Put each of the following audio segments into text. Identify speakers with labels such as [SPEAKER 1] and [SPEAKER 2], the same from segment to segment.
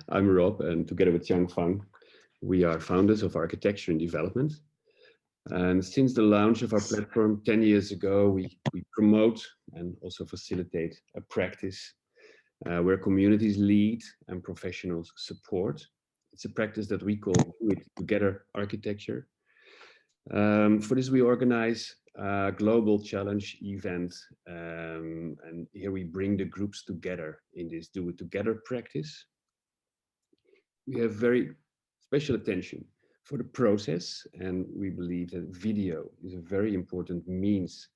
[SPEAKER 1] I'm Rob, and together with Jiang Fang, we are founders of Architecture and Development. And since the launch of our platform 10 years ago, we promote and also facilitate a practice where communities lead and professionals support. It's a practice that we call Do It Together architecture. For this, we organize a global challenge event, and here we bring the groups together in this Do It Together practice. We have very special attention for the process, and we believe that video is a very important means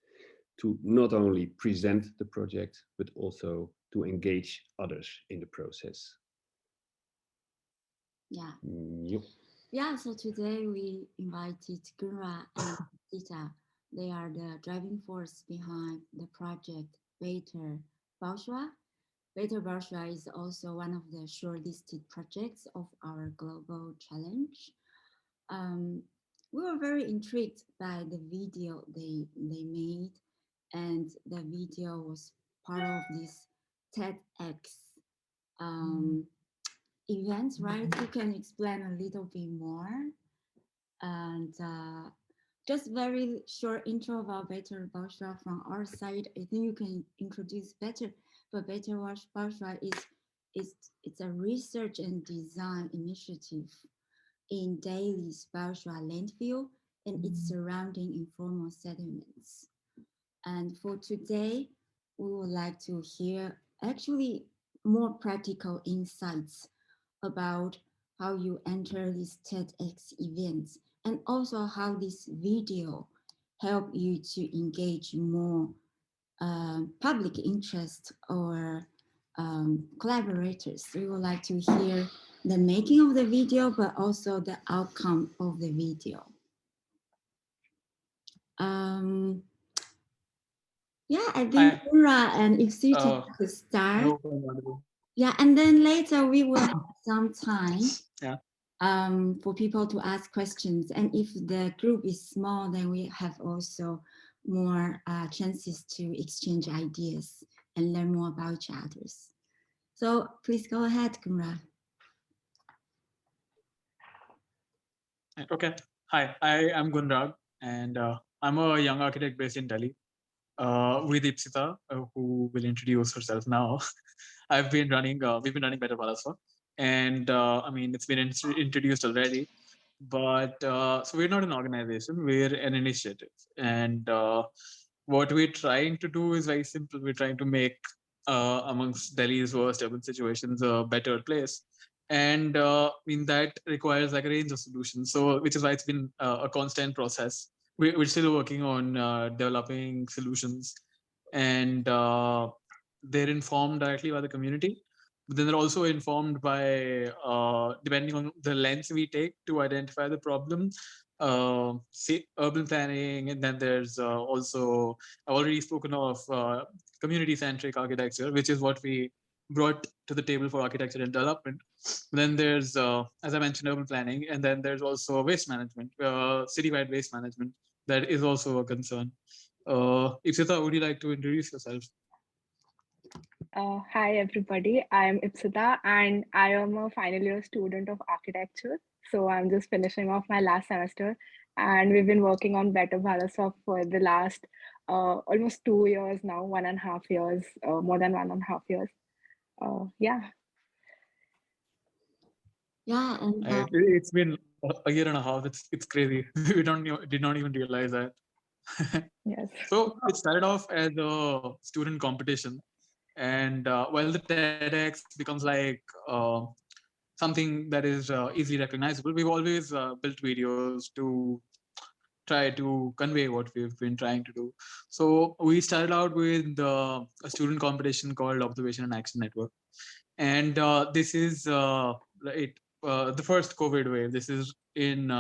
[SPEAKER 1] to not only present the project, but also to engage others in the process.
[SPEAKER 2] Yeah.
[SPEAKER 1] Yep.
[SPEAKER 2] Yeah, so today we invited Gunraagh and Ipsita. They are the driving force behind the project Better Bhalswa. Better Bhalswa is also one of the shortlisted projects of our global challenge. We were very intrigued by the video they made, and the video was part of this TEDx event, right? You can explain a little bit more, and just very short intro about Better Bhalswa from our side. I think you can introduce better, but Better Bhalswa it's a research and design initiative in Delhi's Bhalswa landfill and its surrounding informal settlements. And for today, we would like to hear actually more practical insights about how you enter these TEDx events and also how this video help you to engage more public interest or collaborators. We would like to hear the making of the video, but also the outcome of the video. Yeah, I think Gunraagh and Ipsita to start. Yeah, and then later we will have some time for people to ask questions. And if the group is small, then we have also more chances to exchange ideas and learn more about each others. So please go ahead, Gunraagh.
[SPEAKER 3] Okay. Hi, I am Gunraagh, and I'm a young architect based in Delhi with Ipsita, who will introduce herself now. We've been running Better Bhalswa, and I mean, it's been introduced already, but so we're not an organization, we're an initiative. And what we're trying to do is very simple. We're trying to make amongst Delhi's worst urban situations a better place. And I mean, that requires like a range of solutions. So, which is why it's been a constant process. We're still working on developing solutions, and they're informed directly by the community. But then they're also informed by, depending on the lens we take to identify the problem, say urban planning, and then there's also, I've already spoken of community-centric architecture, which is what we brought to the table for architecture and development. Then there's, as I mentioned, urban planning, and then there's also waste management, citywide waste management. That is also a concern. Ipsita, would you like to introduce yourself?
[SPEAKER 4] Hi everybody, I am Ipsita and I am a final year student of architecture. So I'm just finishing off my last semester and we've been working on Better Bhalswa for the last almost 2 years now, 1.5 years, more than 1.5 years. Yeah.
[SPEAKER 2] Yeah, and
[SPEAKER 3] it's been a year and a half. It's crazy. We did not even realize that.
[SPEAKER 4] Yes.
[SPEAKER 3] So it started off as a student competition, and while the TEDx becomes like something that is easily recognizable, we've always built videos to try to convey what we've been trying to do. So we started out with a student competition called Observation and Action Network, and this is the first COVID wave. This is in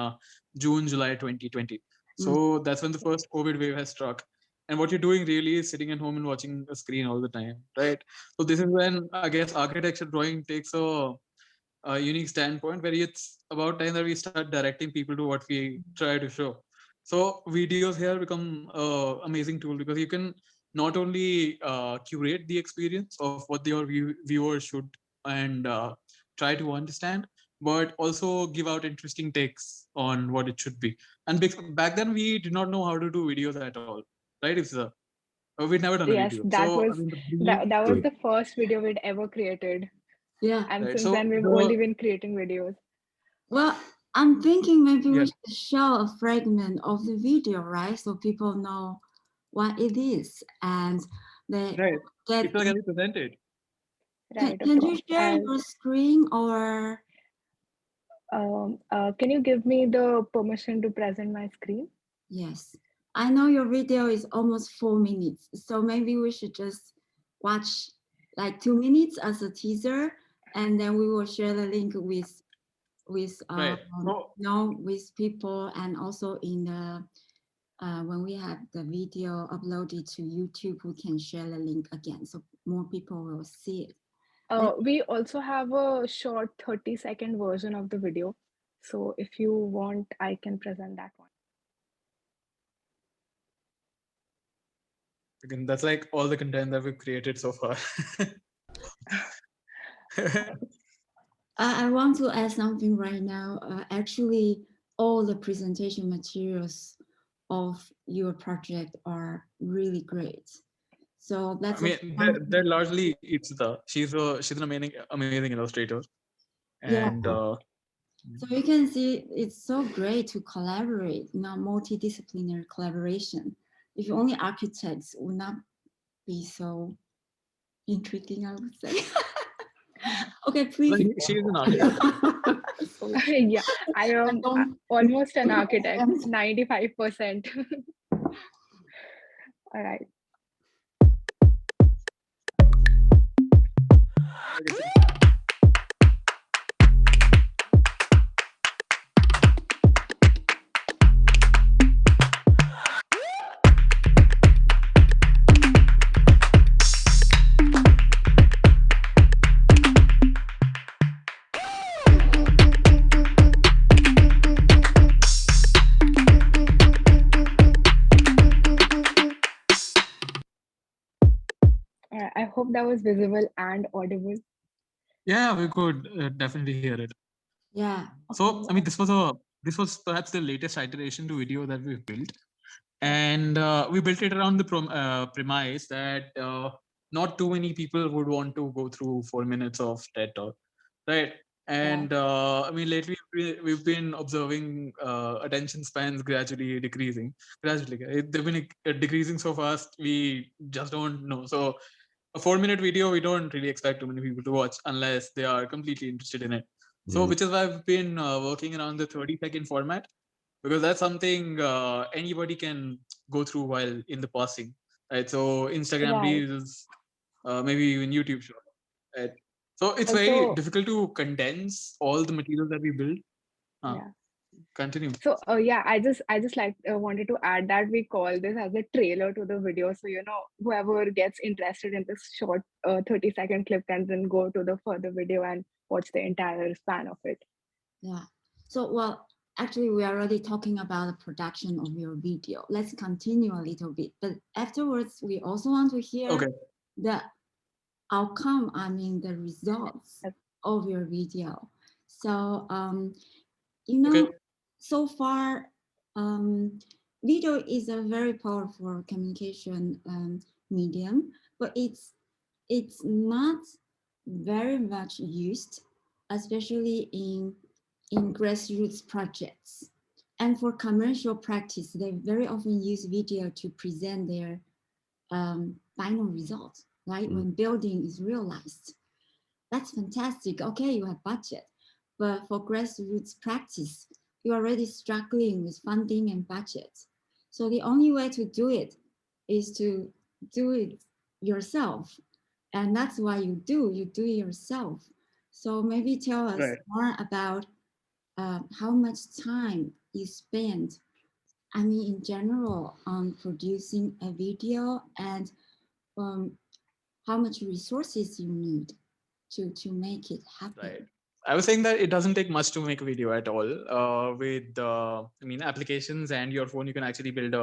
[SPEAKER 3] June, July 2020. So that's when the first COVID wave has struck. And what you're doing really is sitting at home and watching a screen all the time, right? So this is when I guess architecture drawing takes a unique standpoint where it's about time that we start directing people to what we try to show. So videos here become an amazing tool because you can not only curate the experience of what your viewers should and try to understand, but also give out interesting takes on what it should be. And back then we did not know how to do videos at all, right? We'd never done a
[SPEAKER 4] Yes,
[SPEAKER 3] video.
[SPEAKER 4] that
[SPEAKER 3] So I
[SPEAKER 4] was
[SPEAKER 3] mean, the belief,
[SPEAKER 4] that was the first video we'd ever created.
[SPEAKER 2] Yeah.
[SPEAKER 4] And
[SPEAKER 3] right?
[SPEAKER 4] since
[SPEAKER 3] So
[SPEAKER 4] then we've only been creating videos.
[SPEAKER 2] Well, I'm thinking maybe we
[SPEAKER 3] Yeah.
[SPEAKER 2] should show a fragment of the video, right? So people know what it is and they
[SPEAKER 3] Right.
[SPEAKER 2] get.
[SPEAKER 3] People can be presented.
[SPEAKER 4] Right,
[SPEAKER 2] Can
[SPEAKER 4] of
[SPEAKER 2] you
[SPEAKER 4] course.
[SPEAKER 2] share your screen or?
[SPEAKER 4] Can you give me the permission to present my screen?
[SPEAKER 2] Yes, I know your video is almost 4 minutes, so maybe we should just watch like 2 minutes as a teaser, and then we will share the link with
[SPEAKER 3] Right. So
[SPEAKER 2] you know, with people, and also in the when we have the video uploaded to YouTube, we can share the link again, so more people will see it.
[SPEAKER 4] We also have a short 30-second version of the video. So if you want, I can present that one.
[SPEAKER 3] again, that's like all the content that we've created so far.
[SPEAKER 2] I want to add something right now. Actually, all the presentation materials of your project are really great. So that's
[SPEAKER 3] I mean, they're largely Ipsita. She's an amazing illustrator. And
[SPEAKER 2] so you can see it's so great to collaborate, multidisciplinary collaboration. If only architects would not be so intriguing, I would say. Okay, please.
[SPEAKER 3] She's an architect.
[SPEAKER 4] Yeah, I am almost an architect, 95%. All right. I hope that was visible and audible.
[SPEAKER 3] Yeah, we could definitely hear it.
[SPEAKER 2] Yeah.
[SPEAKER 3] So I mean, this was perhaps the latest iteration to video that we've built, and we built it around the premise that not too many people would want to go through 4 minutes of TED Talk, right? And I mean, lately we've been observing attention spans gradually decreasing. They've been decreasing so fast we just don't know. So a 4-minute video, we don't really expect too many people to watch unless they are completely interested in it. So, which is why I've been working around the 30-second format, because that's something anybody can go through while in the passing, right? So Instagram Reels, maybe even YouTube Short, right? So it's very difficult to condense all the material that we build.
[SPEAKER 4] Yeah.
[SPEAKER 3] Continue.
[SPEAKER 4] So yeah, I just like wanted to add that we call this as a trailer to the video. So whoever gets interested in this short 30-second clip can then go to the further video and watch the entire span of it.
[SPEAKER 2] Yeah. So well, actually, we are already talking about the production of your video. Let's continue a little bit, but afterwards, we also want to hear the outcome. I mean, the results of your video. So so far, video is a very powerful communication medium, but it's not very much used, especially in grassroots projects. And for commercial practice, they very often use video to present their final results, right? When building is realized. That's fantastic. Okay, you have budget. But for grassroots practice, you're already struggling with funding and budget. So the only way to do it is to do it yourself. And that's why you do it yourself. So maybe tell us more about how much time you spend, I mean, in general, on producing a video, and how much resources you need to make it happen.
[SPEAKER 3] Right. I was saying that it doesn't take much to make a video at all. With applications and your phone, you can actually build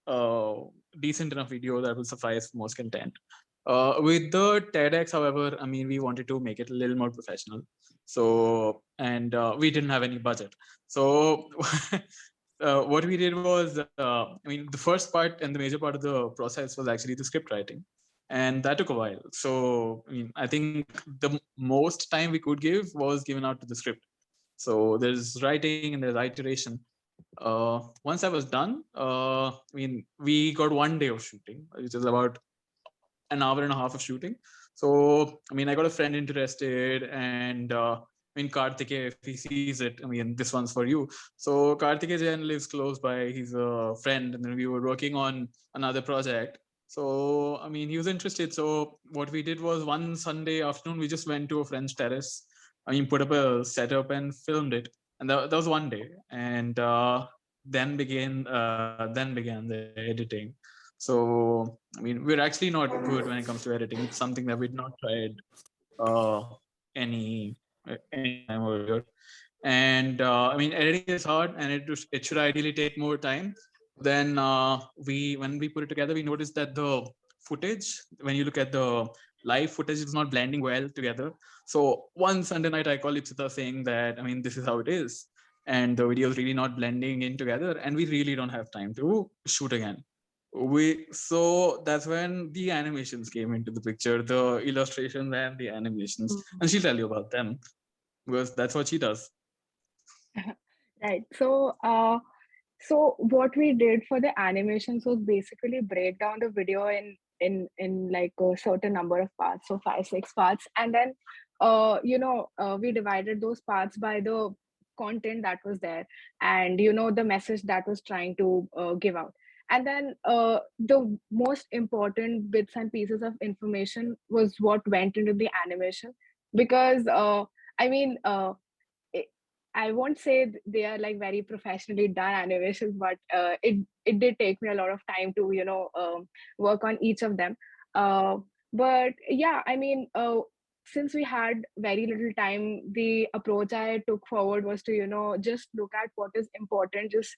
[SPEAKER 3] a decent enough video that will suffice most content. With the TEDx, however, I mean, we wanted to make it a little more professional. So, and we didn't have any budget. So what we did was, I mean, the first part and the major part of the process was actually the script writing. And that took a while. So, I mean, I think the most time we could give was given out to the script. So there's writing and there's iteration. Once I was done, I mean, we got 1 day of shooting, which is about an hour and a half of shooting. So, I mean, I got a friend interested, and I mean, Karthike, if he sees it, I mean, this one's for you. So, Karthike Jain lives close by. He's a friend, and then we were working on another project. So, I mean, he was interested. So, what we did was one Sunday afternoon, we just went to a friend's terrace. I mean, put up a setup and filmed it, and that was 1 day. And then began the editing. So, I mean, we're actually not good when it comes to editing. It's something that we'd not tried uh, any any time earlier. And I mean, editing is hard, and it should ideally take more time. Then when we put it together, we noticed that the footage, when you look at the live footage, is not blending well together. So one Sunday night, I called Ipsita saying that, I mean, this is how it is, and the video is really not blending in together, and we really don't have time to shoot again. So that's when the animations came into the picture, the illustrations and the animations, and she'll tell you about them because that's what she does.
[SPEAKER 4] Right. So what we did for the animations was basically break down the video in like a certain number of parts, so 5-6 parts, and then we divided those parts by the content that was there, and the message that was trying to give out. And then the most important bits and pieces of information was what went into the animation, because I mean it, I won't say they are like very professionally done animations, but it did take me a lot of time to work on each of them. But yeah, I mean, since we had very little time, the approach I took forward was to just look at what is important, just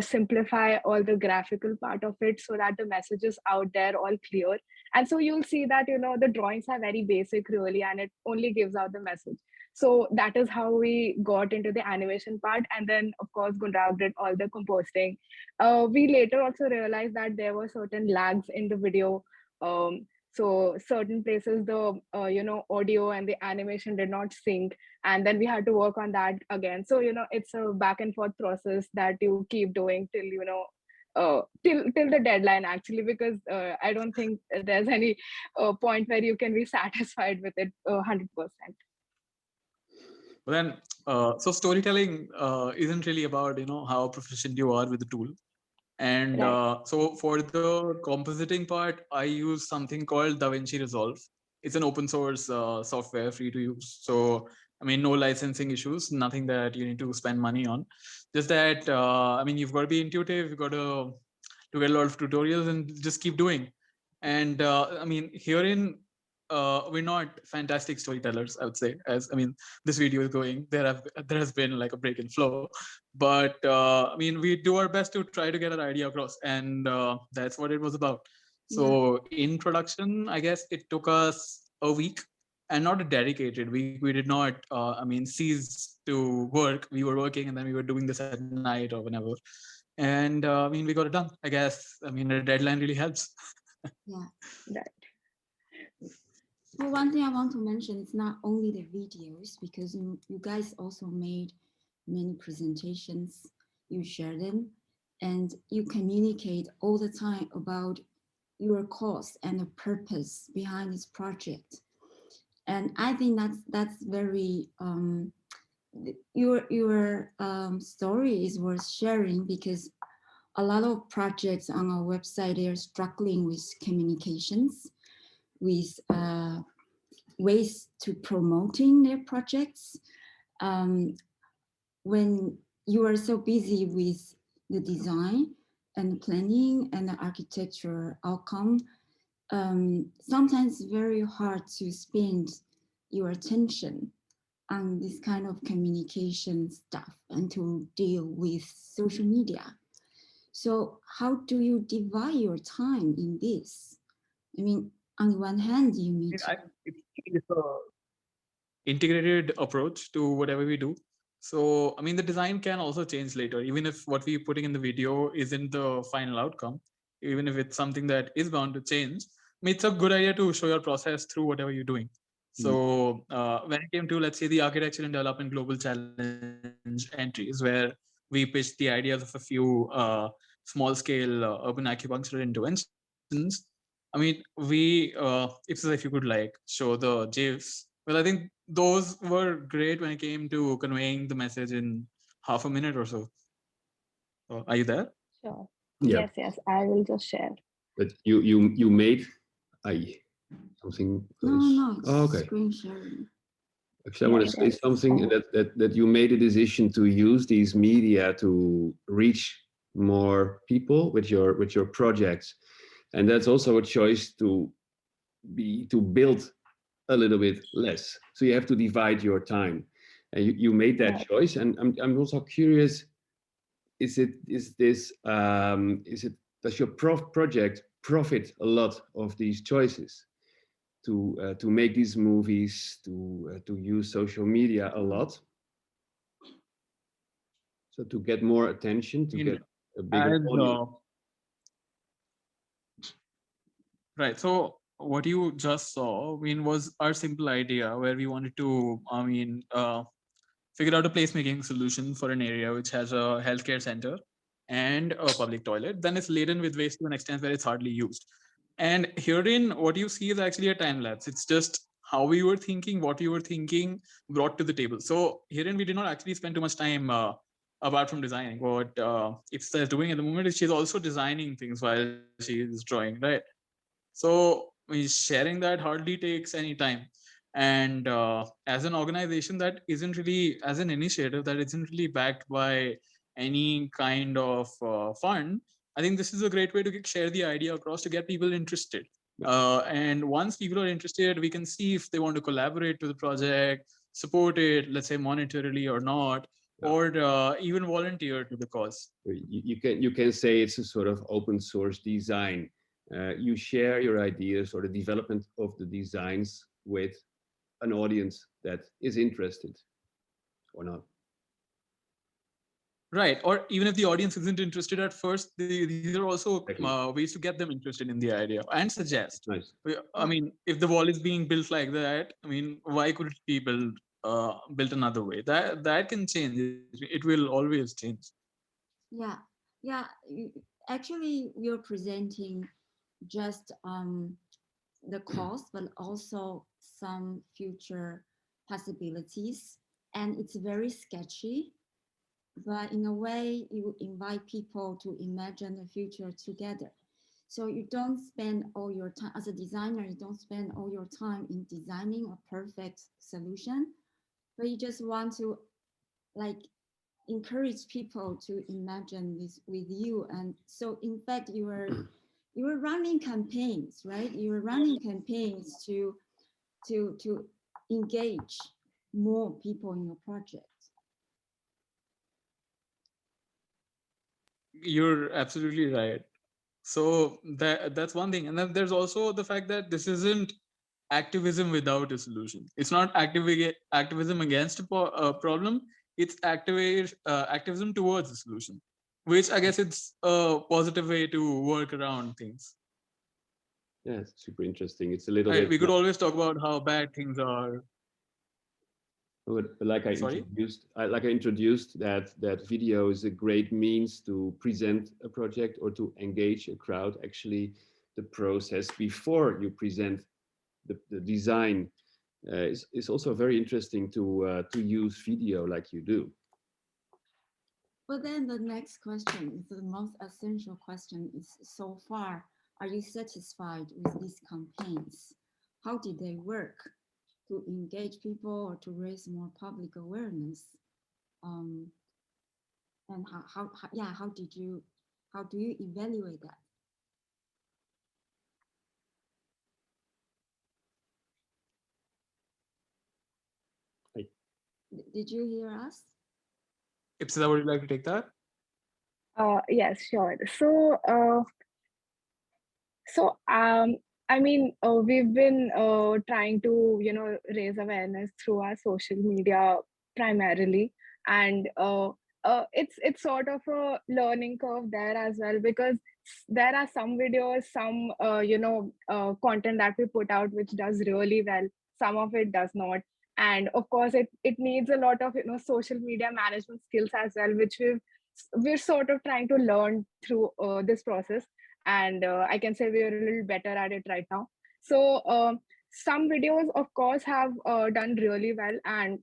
[SPEAKER 4] simplify all the graphical part of it so that the message is out there all clear. And so you'll see that the drawings are very basic really, and it only gives out the message. So that is how we got into the animation part. And then, of course, Gunraagh did all the composting. We later also realized that there were certain lags in the video. So certain places, the audio and the animation did not sync, and then we had to work on that again. So it's a back and forth process that you keep doing till till the deadline actually, because I don't think there's any point where you can be satisfied with it 100%.
[SPEAKER 3] But then, so storytelling isn't really about how proficient you are with the tool. And
[SPEAKER 4] Right.
[SPEAKER 3] so for the compositing part, I use something called DaVinci Resolve. It's an open source software, free to use. So I mean, no licensing issues, nothing that you need to spend money on. Just that I mean, you've got to be intuitive. You've got to get a lot of tutorials and just keep doing. And I mean, herein we're not fantastic storytellers, I would say. As I mean, this video is going, there has been like a break in flow, but I mean, we do our best to try to get our idea across, and that's what it was about. So in production, I guess it took us a week, and not a dedicated week. We did not, I mean, cease to work. We were working, and then we were doing this at night or whenever. And I mean, we got it done. I guess. I mean, a deadline really helps.
[SPEAKER 2] Yeah.
[SPEAKER 4] Right.
[SPEAKER 2] So one thing I want to mention is not only the videos, because you guys also made many presentations, you share them, and you communicate all the time about your cause and the purpose behind this project. And I think that's very your story is worth sharing, because a lot of projects on our website, they're struggling with communications, with ways to promoting their projects. When you are so busy with the design and the planning and the architecture outcome, sometimes it's very hard to spend your attention on this kind of communication stuff and to deal with social media. So how do you divide your time in this? I mean, on the one hand, you mean
[SPEAKER 3] It's a integrated approach to whatever we do. So, I mean, the design can also change later, even if what we're putting in the video isn't the final outcome, even if it's something that is bound to change. I mean, it's a good idea to show your process through whatever you're doing. So, when it came to, let's say, the architecture and development global challenge entries, where we pitched the ideas of a few small scale urban acupuncture interventions, I mean, if you could like show the GIFs, well, I think those were great when it came to conveying the message in half a minute or so. Are you there?
[SPEAKER 4] Sure.
[SPEAKER 1] Yeah.
[SPEAKER 4] Yes, I will just share.
[SPEAKER 1] But you made something.
[SPEAKER 2] no, it's
[SPEAKER 1] okay.
[SPEAKER 2] screen sharing.
[SPEAKER 1] Actually, I want to say something that you made a decision to use these media to reach more people with your projects, and that's also a choice to build a little bit less. So you have to divide your time, and you made that choice. And I'm also curious: does your project profit a lot of these choices? To make these movies, to use social media a lot, so to get more attention, to get a bigger audience.
[SPEAKER 3] Right. So what you just saw, I mean, was our simple idea where we wanted to, figure out a placemaking solution for an area which has a healthcare center and a public toilet. Then it's laden with waste to an extent where it's hardly used. And herein, what you see is actually a time lapse. It's just how we were thinking, what we were thinking brought to the table. So herein, we did not actually spend too much time apart from designing. What Ipsita is doing at the moment is she's also designing things while she is drawing, right? So sharing that hardly takes any time. And as an organization that isn't really, as an initiative that isn't really backed by any kind of fund, I think this is a great way to share the idea across to get people interested. And once people are interested, we can see if they want to collaborate to the project, support it, let's say monetarily or not, or even volunteer to the cause.
[SPEAKER 1] You can say it's a sort of open source design. You share your ideas or the development of the designs with an audience that is interested or not.
[SPEAKER 3] Right. Or even if the audience isn't interested at first, these are also ways to get them interested in the idea and suggest.
[SPEAKER 1] Nice.
[SPEAKER 3] I mean, if the wall is being built like that, I mean, why could it be built another way? That can change. It will always change.
[SPEAKER 2] Yeah. Actually, we're presenting just the cost, but also some future possibilities. And it's very sketchy, but in a way, you invite people to imagine the future together. So you don't spend all your time, as a designer, you don't spend all your time in designing a perfect solution, but you just want to like encourage people to imagine this with you. And so in fact, you were running campaigns, right? You were running campaigns to engage more people in your project.
[SPEAKER 3] You're absolutely right. So that's one thing. And then there's also the fact that this isn't activism without a solution. It's not activism against a problem. It's activism towards a solution, which I guess it's a positive way to work around things.
[SPEAKER 1] Yeah, it's super interesting. It's a little
[SPEAKER 3] bit.
[SPEAKER 1] bit.
[SPEAKER 3] We could always talk about how bad things are.
[SPEAKER 1] But like I introduced, that video is a great means to present a project or to engage a crowd. Actually, the process before you present the design is also very interesting to use video like you do.
[SPEAKER 2] But then the next question, the most essential question is, so far, are you satisfied with these campaigns? How did they work to engage people or to raise more public awareness? And how do you evaluate that? Did you hear us?
[SPEAKER 3] Ipsita, would you like to take that?
[SPEAKER 4] Yes, sure. So I mean, we've been trying to, raise awareness through our social media primarily, and it's sort of a learning curve there as well, because there are some videos, some content that we put out which does really well, some of it does not, and of course it needs a lot of social media management skills as well, which we're sort of trying to learn through this process, and I can say we're a little better at it right now. So some videos of course have done really well, and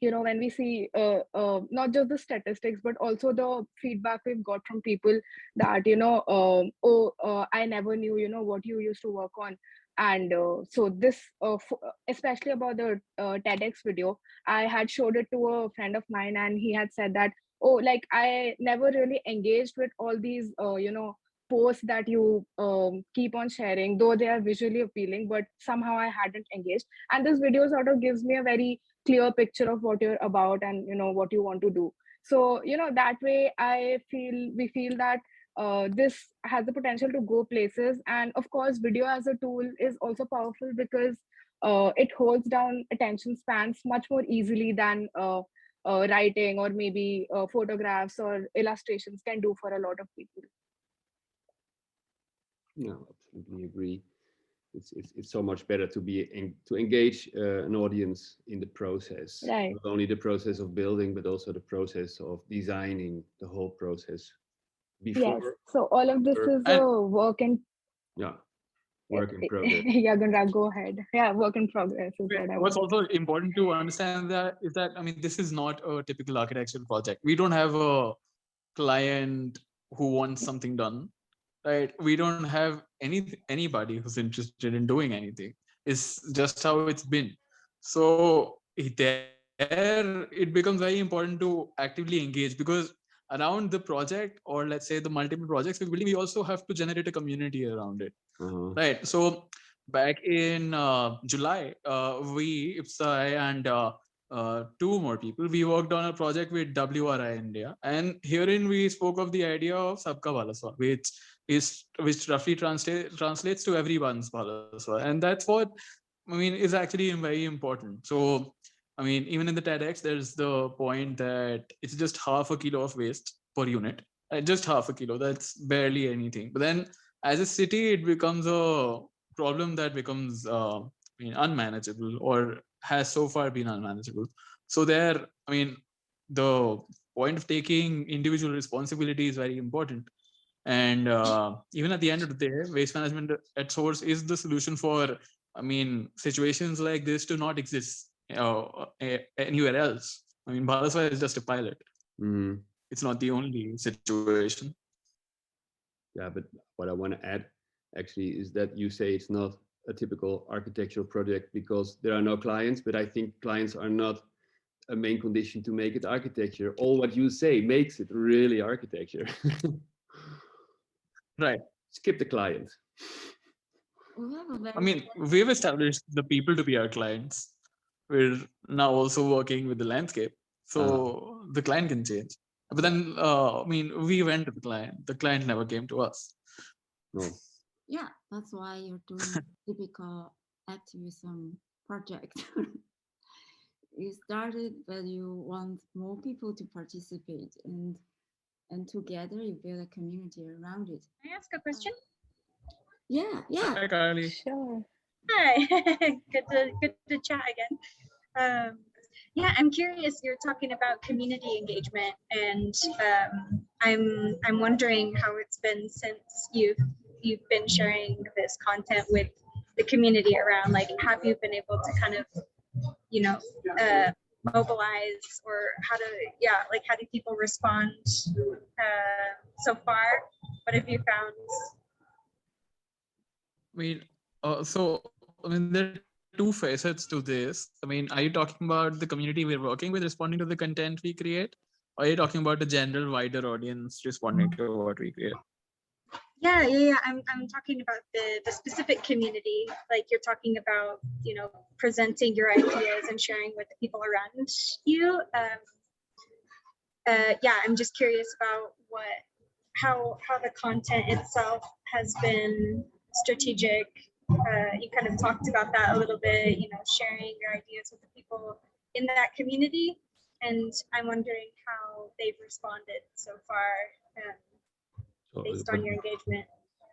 [SPEAKER 4] when we see not just the statistics but also the feedback we've got from people that I never knew what you used to work on. And so this especially about the TEDx video, I had showed it to a friend of mine, and he had said that, oh, like, I never really engaged with all these posts that you keep on sharing, though they are visually appealing, but somehow I hadn't engaged. And this video sort of gives me a very clear picture of what you're about and what you want to do. So that way we feel that this has the potential to go places. And of course video as a tool is also powerful because it holds down attention spans much more easily than writing or maybe photographs or illustrations can do for a lot of people.
[SPEAKER 1] No, absolutely agree. It's so much better to to engage an audience in the process,
[SPEAKER 4] Right.
[SPEAKER 1] not only the process of building, but also the process of designing, the whole process before.
[SPEAKER 4] Yes. So all of this is a work in
[SPEAKER 1] progress.
[SPEAKER 4] Yeah, Gunraagh, go ahead. Yeah, work in progress is what I
[SPEAKER 3] What's
[SPEAKER 4] want.
[SPEAKER 3] also important to understand that is that, I mean, this is not a typical architectural project. We don't have a client who wants something done, right? We don't have anybody who's interested in doing anything. It's just how it's been. So there it becomes very important to actively engage, because around the project, or let's say the multiple projects we're building, we also have to generate a community around it. Right. So back in July, we, Ipsita and two more people, we worked on a project with WRI India, and herein we spoke of the idea of Sabka Bhalswa, which roughly translates to everyone's Bhalswa, and that's what I mean is actually very important. So I mean, even in the TEDx, there's the point that it's just half a kilo of waste per unit, just half a kilo. That's barely anything. But then, as a city, it becomes a problem that becomes unmanageable, or has so far been unmanageable. So there, I mean, the point of taking individual responsibility is very important. And even at the end of the day, waste management at source is the solution for, I mean, situations like this to not exist anywhere else. I mean, Bhalswa is just a pilot. It's not the only situation.
[SPEAKER 1] Yeah, but what I want to add actually is that you say it's not a typical architectural project because there are no clients, but I think clients are not a main condition to make it architecture. All what you say makes it really architecture.
[SPEAKER 3] Right.
[SPEAKER 1] Skip the client.
[SPEAKER 3] I mean, we've established the people to be our clients. We're now also working with the landscape, so the client can change. But then, I mean, we went to the client. The client never came to us.
[SPEAKER 1] No.
[SPEAKER 2] Yeah, that's why you're doing typical activism project. You started, but you want more people to participate, and together you build a community around it.
[SPEAKER 5] Can I ask a question?
[SPEAKER 2] Yeah.
[SPEAKER 3] Hi, Carly.
[SPEAKER 4] Sure.
[SPEAKER 5] Hi, good to chat again. Yeah, I'm curious. You're talking about community engagement, and I'm wondering how it's been since you've been sharing this content with the community around. Like, have you been able to kind of, mobilize, or how do people respond so far? What have you found?
[SPEAKER 3] I mean, there are two facets to this. I mean, are you talking about the community we're working with responding to the content we create? Or are you talking about the general wider audience responding to what we create?
[SPEAKER 5] Yeah. I'm talking about the specific community. Like, you're talking about, presenting your ideas and sharing with the people around you. I'm just curious about how the content itself has been strategic you kind of talked about that a little bit, sharing your ideas with the people in that community. And I'm wondering how they've responded so far based on your engagement.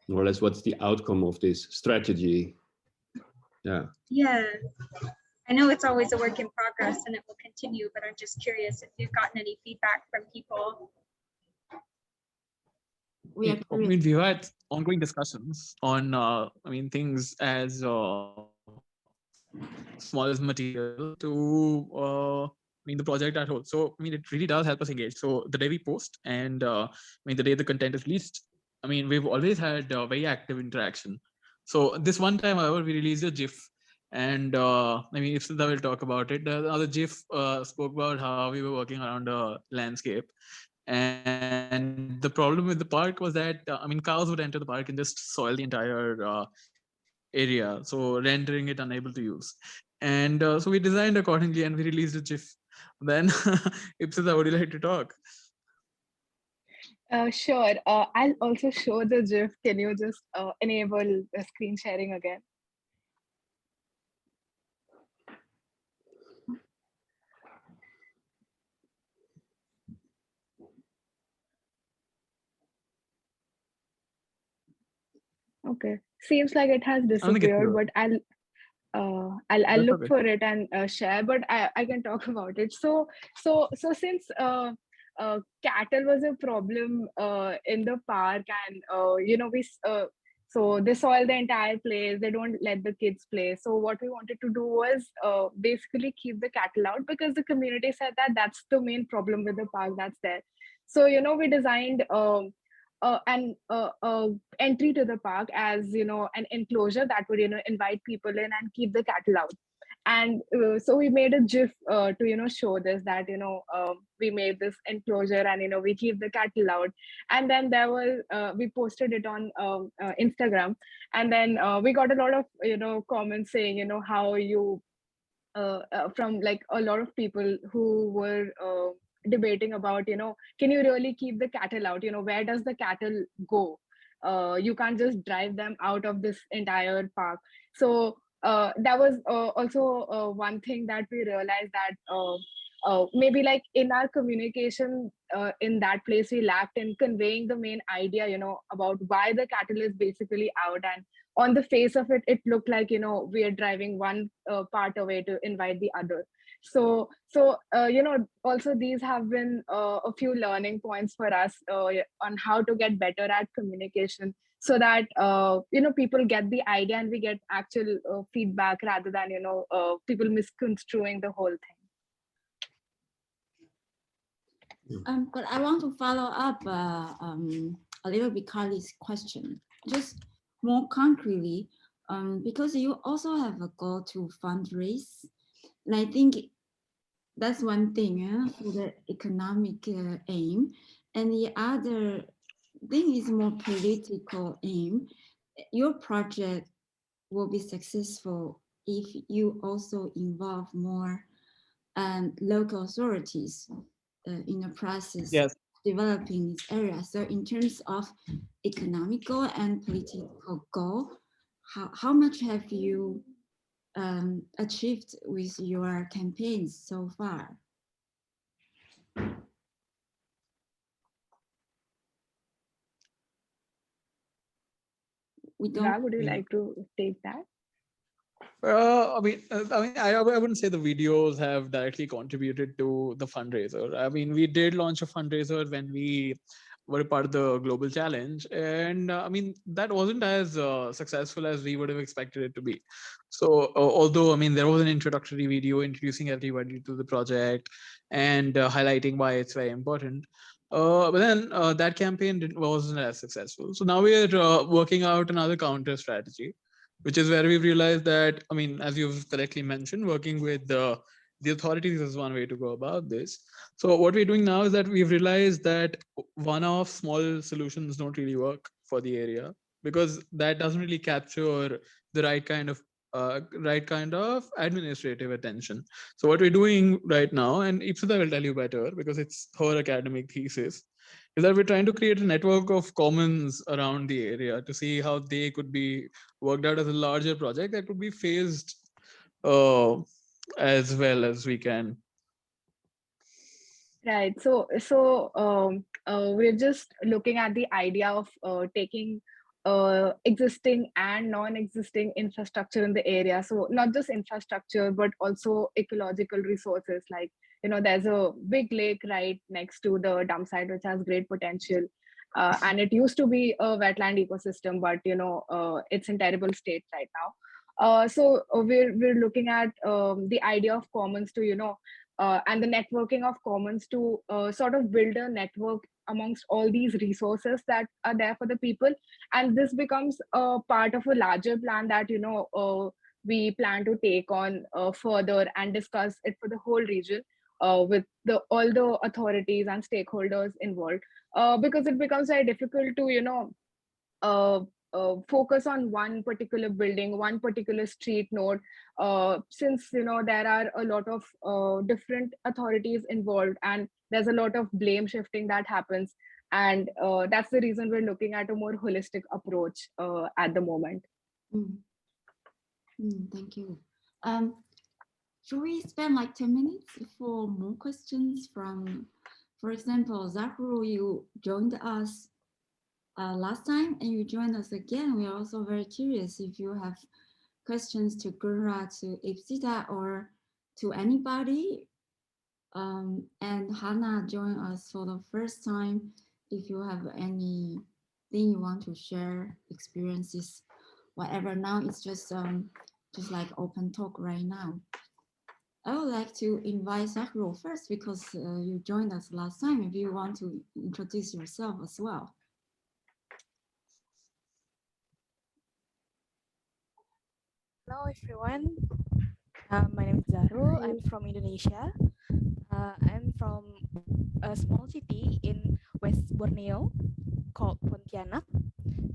[SPEAKER 1] More or less, what's the outcome of this strategy? Yeah.
[SPEAKER 5] Yeah. I know it's always a work in progress and it will continue, but I'm just curious if you've gotten any feedback from people.
[SPEAKER 3] We've had ongoing discussions on, things as small as material to, the project at whole. So, it really does help us engage. So the day we post and, the day the content is released, we've always had very active interaction. So this one time, however, we released a GIF. And Ipsita will talk about it. The other GIF spoke about how we were working around a landscape. And the problem with the park was that, cows would enter the park and just soil the entire area. So rendering it unable to use. And so we designed accordingly and we released a GIF. Then, Ipsita, would you like to talk?
[SPEAKER 4] Sure. I'll also show the GIF. Can you just enable screen sharing again? Okay, seems like it has disappeared, but I'll look for it and share, but I can talk about it. So since cattle was a problem in the park, and so they soil the entire place, they don't let the kids play. So what we wanted to do was basically keep the cattle out, because the community said that that's the main problem with the park that's there. So we designed an entry to the park as an enclosure that would invite people in and keep the cattle out. And so we made a GIF to show this, that we made this enclosure and we keep the cattle out. And then there was we posted it on Instagram, and then we got a lot of comments saying how you from like a lot of people who were debating about can you really keep the cattle out, where does the cattle go? You can't just drive them out of this entire park. So that was also one thing that we realized, that maybe like in our communication in that place, we lacked in conveying the main idea about why the cattle is basically out. And on the face of it, it looked like we are driving one part away to invite the other. So also these have been a few learning points for us on how to get better at communication, so that people get the idea and we get actual feedback, rather than people misconstruing the whole thing.
[SPEAKER 2] But I want to follow up a little bit Carly's question, just more concretely, because you also have a goal to fundraise. And I think that's one thing for the economic aim. And the other thing is more political aim. Your project will be successful if you also involve more local authorities in the process of developing this area. So in terms of economical and political goal, how much have you achieved with your campaigns so far?
[SPEAKER 4] Would you like to take that?
[SPEAKER 3] I wouldn't say the videos have directly contributed to the fundraiser. We did launch a fundraiser when we were a part of the global challenge, and that wasn't as successful as we would have expected it to be. So although there was an introductory video introducing everybody to the project and highlighting why it's very important, but then that campaign wasn't as successful. So now we're working out another counter strategy, which is where we've realized that, as you've correctly mentioned, working with the authorities is one way to go about this. So what we're doing now is that we've realized that one-off small solutions don't really work for the area, because that doesn't really capture the right kind of administrative attention. So what we're doing right now, and Ipsita will tell you better because it's her academic thesis, is that we're trying to create a network of commons around the area to see how they could be worked out as a larger project that could be phased uh, as well as we can.
[SPEAKER 4] Right. We're just looking at the idea of taking existing and non-existing infrastructure in the area. So not just infrastructure, but also ecological resources. Like, there's a big lake right next to the dump site, which has great potential. And it used to be a wetland ecosystem, but it's in terrible state right now. We're looking at the idea of commons to and the networking of commons to sort of build a network amongst all these resources that are there for the people, and this becomes a part of a larger plan that we plan to take on further and discuss it for the whole region with all the authorities and stakeholders involved, because it becomes very difficult to uh, focus on one particular building, one particular street node, since there are a lot of different authorities involved, and there's a lot of blame shifting that happens, and that's the reason we're looking at a more holistic approach at the moment.
[SPEAKER 2] Thank you. Should we spend like 10 minutes for more questions from, for example, Zahru, you joined us last time and you joined us again. We are also very curious if you have questions to Gunraagh, to Ipsita, or to anybody. And Hannah joined us for the first time. If you have anything you want to share, experiences, whatever. Now it's just like open talk right now. I would like to invite Zahru first because you joined us last time. If you want to introduce yourself as well.
[SPEAKER 6] Hello everyone, my name is Zahru. I'm from Indonesia. I'm from a small city in West Borneo called Pontianak.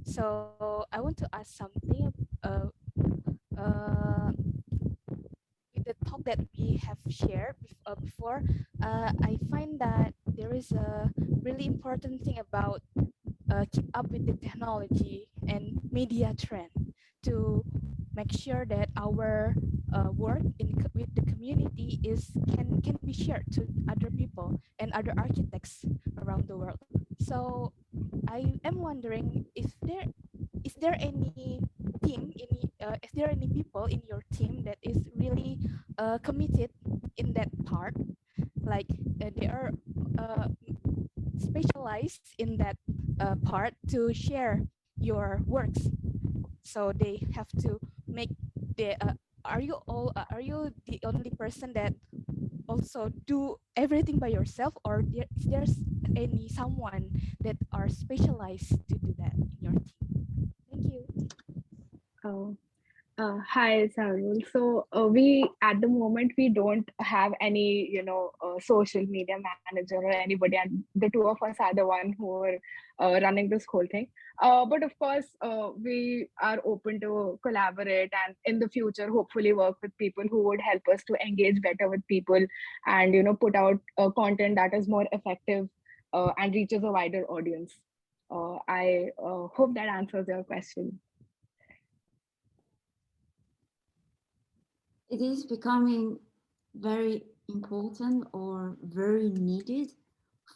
[SPEAKER 6] So I want to ask something with the talk that we have shared before. I find that there is a really important thing about keep up with the technology and media trend to make sure that our work with the community can be shared to other people and other architects around the world. So I am wondering if is there any team is there any people in your team that is really committed in that part, like they are specialized in that part to share your works, so they have to make the are you the only person that also do everything by yourself, or is there any someone that are specialized to do that in your team? Thank you.
[SPEAKER 4] Hi, Sarul. So we at the moment we don't have any social media manager or anybody, and the two of us are the one who are running this whole thing. But of course, we are open to collaborate and in the future hopefully work with people who would help us to engage better with people and put out content that is more effective and reaches a wider audience. I hope that answers your question.
[SPEAKER 2] It is becoming very important or very needed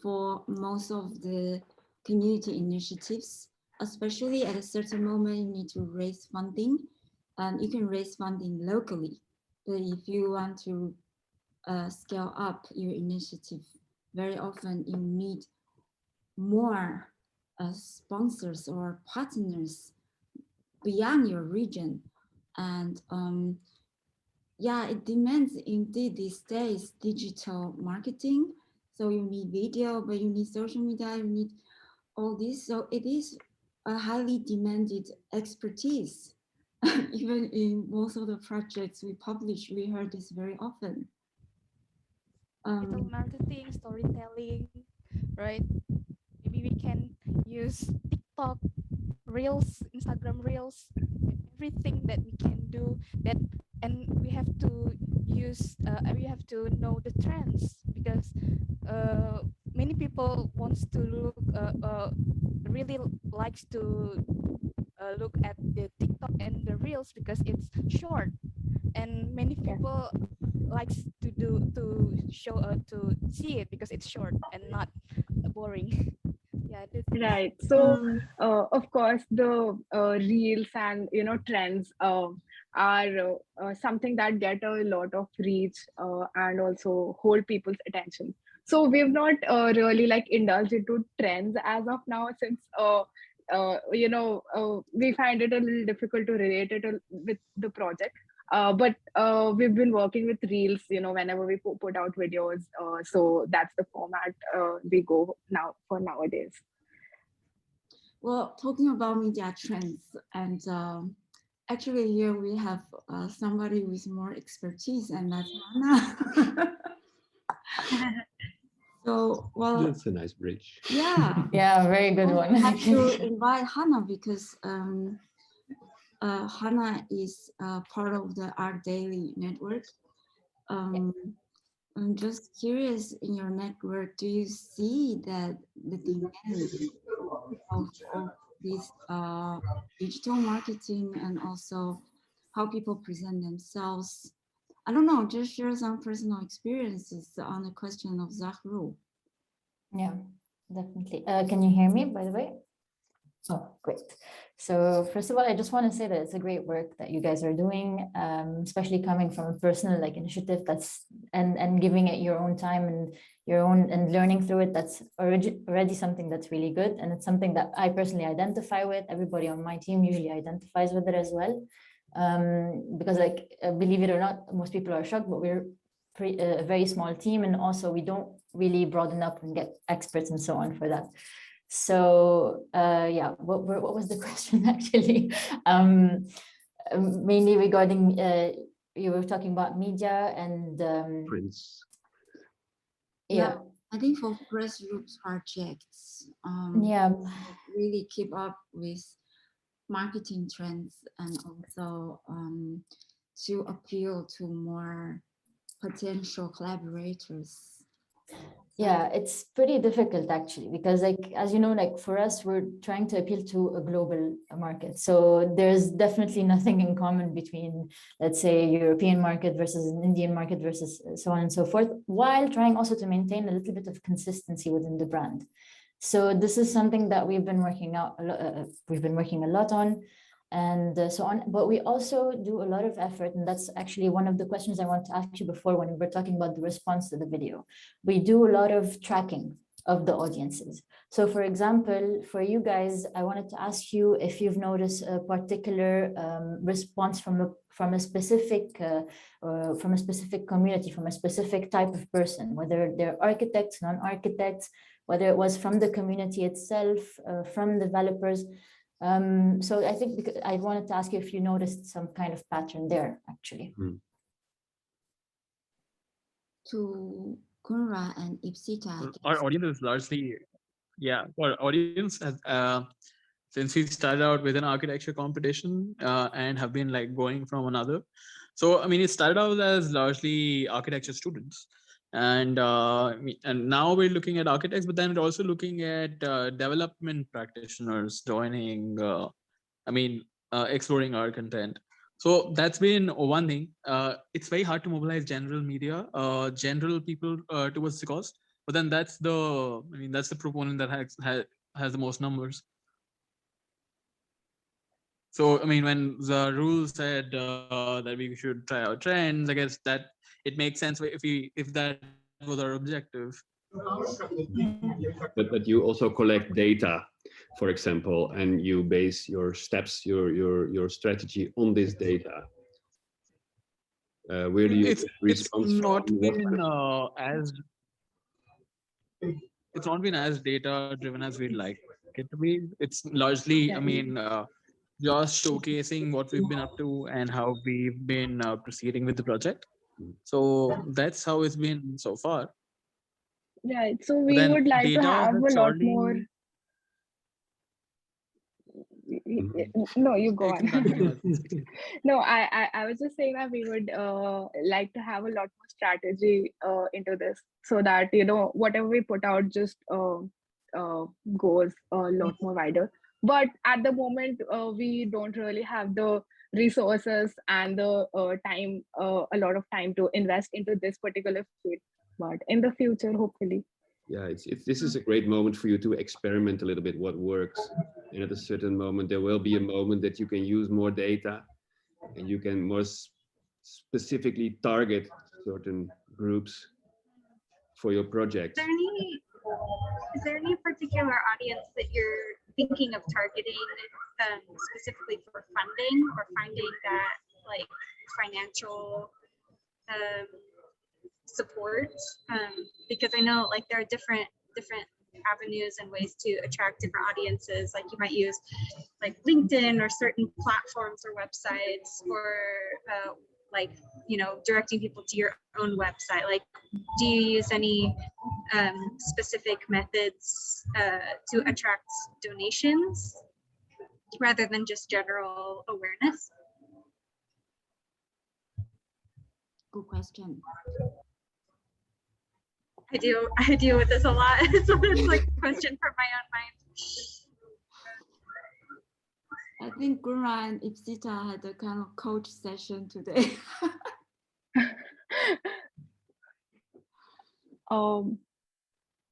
[SPEAKER 2] for most of the community initiatives, especially at a certain moment you need to raise funding, and you can raise funding locally. But if you want to scale up your initiative, very often you need more sponsors or partners beyond your region. And yeah, it demands indeed these days digital marketing. So you need video, but you need social media, you need all this. So it is a highly demanded expertise. Even in most of the projects we publish, we heard this very often.
[SPEAKER 6] Digital marketing, storytelling, right? Maybe we can use TikTok, Reels, Instagram Reels, everything that we can do that, and we have to use we have to know the trends, because many people wants to look really likes to look at the TikTok and the Reels because it's short, and many people likes to show to see it because it's short and not boring. Yeah,
[SPEAKER 4] Right. So,
[SPEAKER 2] Mm,
[SPEAKER 4] of course, the reels and trends are something that get a lot of reach and also hold people's attention. So we've not really like indulged into trends as of now, since we find it a little difficult to relate it with the project. But we've been working with reels, whenever we put out videos. So that's the format we go now for nowadays.
[SPEAKER 2] well, talking about media trends, and actually here we have somebody with more expertise, and that's Hannah. So, well,
[SPEAKER 1] That's a nice bridge.
[SPEAKER 2] yeah.
[SPEAKER 7] Yeah, very good one.
[SPEAKER 2] I have to invite Hannah because Hannah is part of the Art Daily network. I'm just curious, in your network, do you see that the demand of this digital marketing and also how people present themselves? I don't know, just share some personal experiences on the question of Zahru.
[SPEAKER 7] Yeah, definitely. Can you hear me, by the way? Oh, great. So first of all, I just want to say that it's a great work that you guys are doing, especially coming from a personal initiative that's and giving it your own time and your own and learning through it. That's already something that's really good, and it's something that I personally identify with. Everybody on my team usually identifies with it as well, because believe it or not, most people are shocked, but we're a very small team, and also we don't really broaden up and get experts and so on for that. So yeah, what was the question actually? Mainly regarding, you were talking about media and
[SPEAKER 1] Prince.
[SPEAKER 7] yeah.
[SPEAKER 2] I think for grassroots projects,
[SPEAKER 7] Yeah,
[SPEAKER 2] really keep up with marketing trends and also to appeal to more potential collaborators.
[SPEAKER 7] yeah, it's pretty difficult actually, because as you know, for us, we're trying to appeal to a global market. So there's definitely nothing in common between, let's say, European market versus an Indian market versus so on and so forth, while trying also to maintain a little bit of consistency within the brand. So this is something that we've been working a lot on, and so on. But we also do a lot of effort, and that's actually one of the questions I want to ask you before when we were talking about the response to the video. We do a lot of tracking of the audiences. So for example, for you guys, I wanted to ask you if you've noticed a particular response from a specific community, from a specific type of person, whether they're architects, non-architects, whether it was from the community itself, from developers. So I think I wanted to ask you if you noticed some kind of pattern there, actually.
[SPEAKER 2] To Gunraagh and Ipsita.
[SPEAKER 3] Our audience is largely, our audience has, since we started out with an architecture competition and have been going from another. So, I mean, it started out as largely architecture students. And now we're looking at architects, but then we're also looking at development practitioners joining, exploring our content. So that's been one thing. It's very hard to mobilize general media, general people towards the cause. But then that's the proponent that has the most numbers. So, I mean, when the rule said that we should try out trends, I guess that it makes sense if that was our objective.
[SPEAKER 1] But you also collect data, for example, and you base your steps, your strategy on this data. Where do you respond from?
[SPEAKER 3] It's not been as data driven as we'd like it to be. It's largely, just showcasing what we've been up to and how we've been proceeding with the project. So that's how it's been so far.
[SPEAKER 4] Right. So we would like to have a lot more. No, you go on. No, I was just saying that we would like to have a lot more strategy into this, so that whatever we put out just goes a lot more wider. But at the moment, we don't really have the resources and the time, a lot of time to invest into this particular field. But in the future, hopefully.
[SPEAKER 1] Yeah, this is a great moment for you to experiment a little bit what works. And at a certain moment, there will be a moment that you can use more data and you can more specifically target certain groups for your project.
[SPEAKER 5] Is there any particular audience that you're thinking of targeting specifically for funding or finding that like financial support? Because I know like there are different avenues and ways to attract different audiences. Like you might use like LinkedIn or certain platforms or websites, or like, you know, directing people to your own website. Like, do you use any specific methods to attract donations rather than just general awareness?
[SPEAKER 2] Good question.
[SPEAKER 5] I deal with this a lot. So it's like a question from my own mind.
[SPEAKER 2] I think Gunraagh and Ipsita had a kind of coach session today.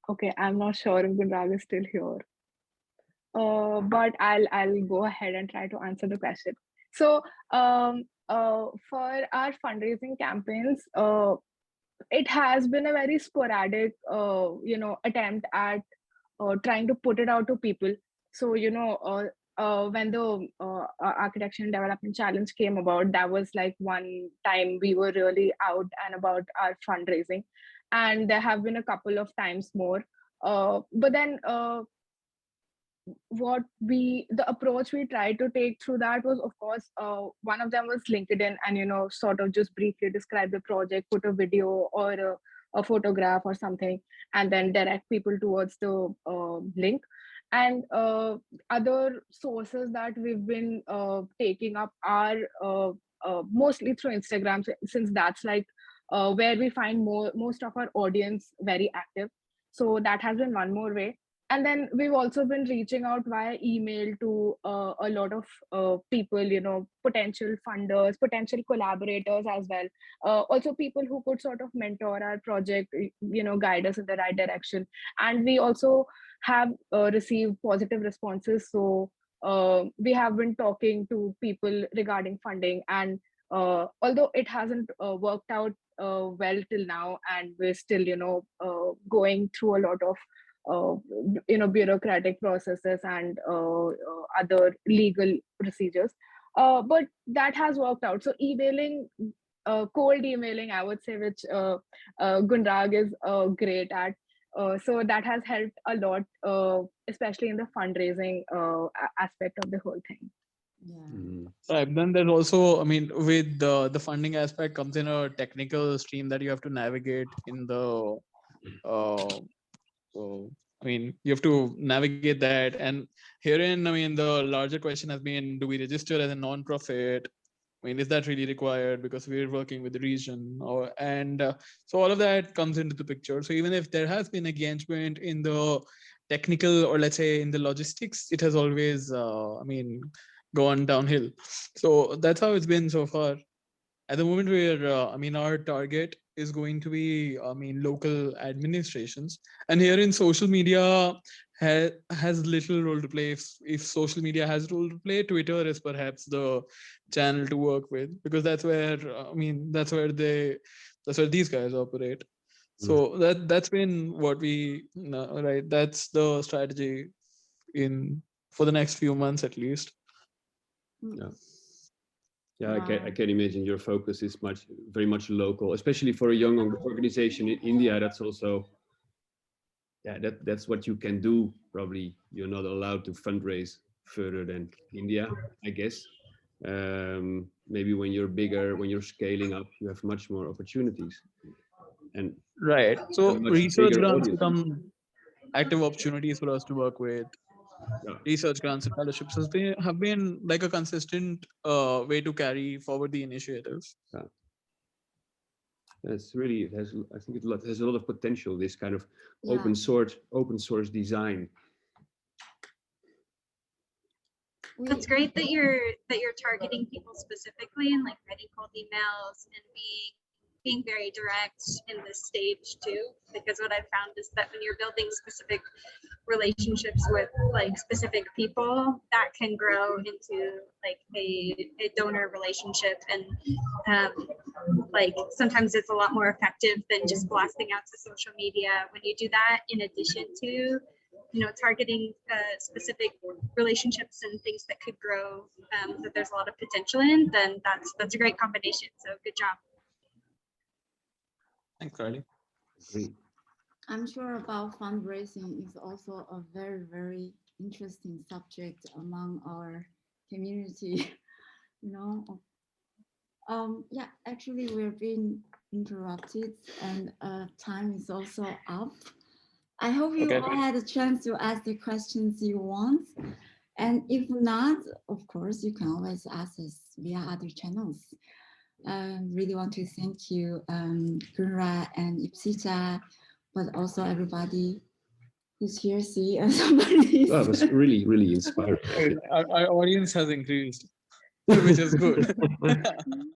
[SPEAKER 4] Okay, I'm not sure if Gunraagh is still here. But I'll go ahead and try to answer the question. So for our fundraising campaigns, it has been a very sporadic, attempt at trying to put it out to people. So, when the Architecture and Development Challenge came about, that was like one time we were really out and about our fundraising. And there have been a couple of times more. But then the approach we tried to take through that was, of course, one of them was LinkedIn, and sort of just briefly describe the project, put a video or a photograph or something, and then direct people towards the link. And other sources that we've been taking up are mostly through Instagram, since that's like where we find most of our audience very active. So that has been one more way. And then we've also been reaching out via email to a lot of people, potential funders, potential collaborators as well. Also people who could sort of mentor our project, guide us in the right direction. And we also have received positive responses. So we have been talking to people regarding funding. And although it hasn't worked out well till now, and we're still, going through a lot of bureaucratic processes and other legal procedures, but that has worked out. So emailing, cold emailing, I would say, which Gunraagh is great at. So that has helped a lot, especially in the fundraising aspect of the whole thing.
[SPEAKER 2] Yeah.
[SPEAKER 3] Right. Then there's also, I mean, with the funding aspect comes in a technical stream that you have to navigate in the so, I mean, you have to navigate that. And herein, I mean, the larger question has been, do we register as a non-profit? I mean, is that really required because we're working with the region? So all of that comes into the picture. So even if there has been engagement in the technical, or let's say in the logistics, it has always, gone downhill. So that's how it's been so far. At the moment, our target is going to be, local administrations. And here in social media has little role to play. If social media has a role to play, Twitter is perhaps the channel to work with, because that's where, that's where these guys operate. So that's been what right. That's the strategy for the next few months, at least.
[SPEAKER 1] Yeah, I can imagine your focus is very much local, especially for a young organization in India. That's also, that's what you can do. Probably you're not allowed to fundraise further than India, I guess. Maybe when you're bigger, when you're scaling up, you have much more opportunities. And
[SPEAKER 3] right. So research grants become active opportunities for us to work with. Research grants and fellowships have been like a consistent way to carry forward the initiatives.
[SPEAKER 1] It's really, it has, I think it has a lot of potential, this kind of
[SPEAKER 2] Yeah.
[SPEAKER 1] open source design.
[SPEAKER 5] That's great that you're targeting people specifically and like writing cold emails and being very direct in this stage too, because what I've found is that when you're building specific relationships with like specific people, that can grow into like a donor relationship, and like sometimes it's a lot more effective than just blasting out to social media. When you do that in addition to targeting specific relationships and things that could grow, that there's a lot of potential in, then that's a great combination. So good job.
[SPEAKER 3] Thanks, Riley.
[SPEAKER 1] Great.
[SPEAKER 2] I'm sure about fundraising is also a very, very interesting subject among our community. Yeah, actually we're being interrupted and time is also up. I hope you all had a chance to ask the questions you want. And if not, of course, you can always ask us via other channels. Really want to thank you, Gunraagh and Ipsita, but also everybody who's here. See, somebody.
[SPEAKER 1] Well, it was really, really inspiring.
[SPEAKER 3] Our audience has increased, which is good.